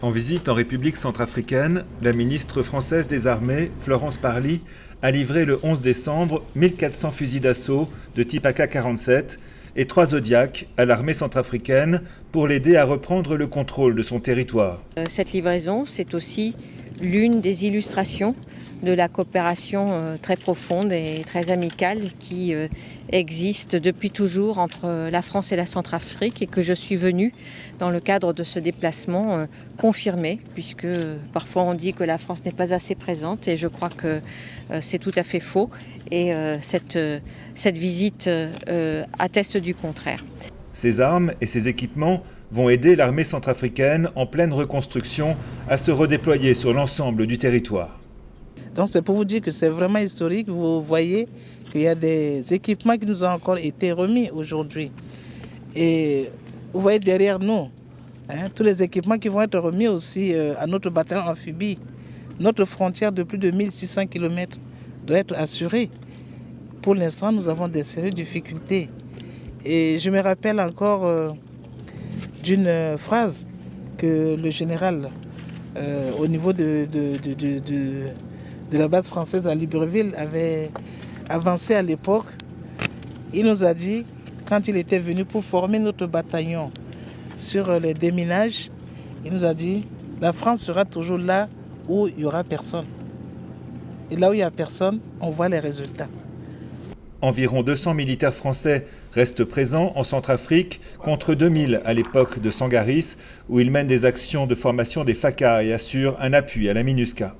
En visite en République centrafricaine, la ministre française des Armées, Florence Parly, a livré le 11 décembre 1400 fusils d'assaut de type AK-47 et 3 Zodiac à l'armée centrafricaine pour l'aider à reprendre le contrôle de son territoire. Cette livraison, c'est aussi l'une des illustrations de la coopération très profonde et très amicale qui existe depuis toujours entre la France et la Centrafrique et que je suis venue dans le cadre de ce déplacement confirmer, puisque parfois on dit que la France n'est pas assez présente et je crois que c'est tout à fait faux et cette visite atteste du contraire. Ces armes et ces équipements vont aider l'armée centrafricaine en pleine reconstruction à se redéployer sur l'ensemble du territoire. Donc c'est pour vous dire que c'est vraiment historique. Vous voyez qu'il y a des équipements qui nous ont encore été remis aujourd'hui. Et vous voyez derrière nous, tous les équipements qui vont être remis aussi à notre bataillon amphibie. Notre frontière de plus de 1600 km doit être assurée. Pour l'instant, nous avons des sérieuses difficultés. Et je me rappelle encore d'une phrase que le général, au niveau de la base française à Libreville, avait avancé à l'époque. Il nous a dit, quand il était venu pour former notre bataillon sur les déminages, il nous a dit, la France sera toujours là où il n'y aura personne. Et là où il n'y a personne, on voit les résultats. Environ 200 militaires français restent présents en Centrafrique, contre 2000 à l'époque de Sangaris, où ils mènent des actions de formation des FACA et assurent un appui à la MINUSCA.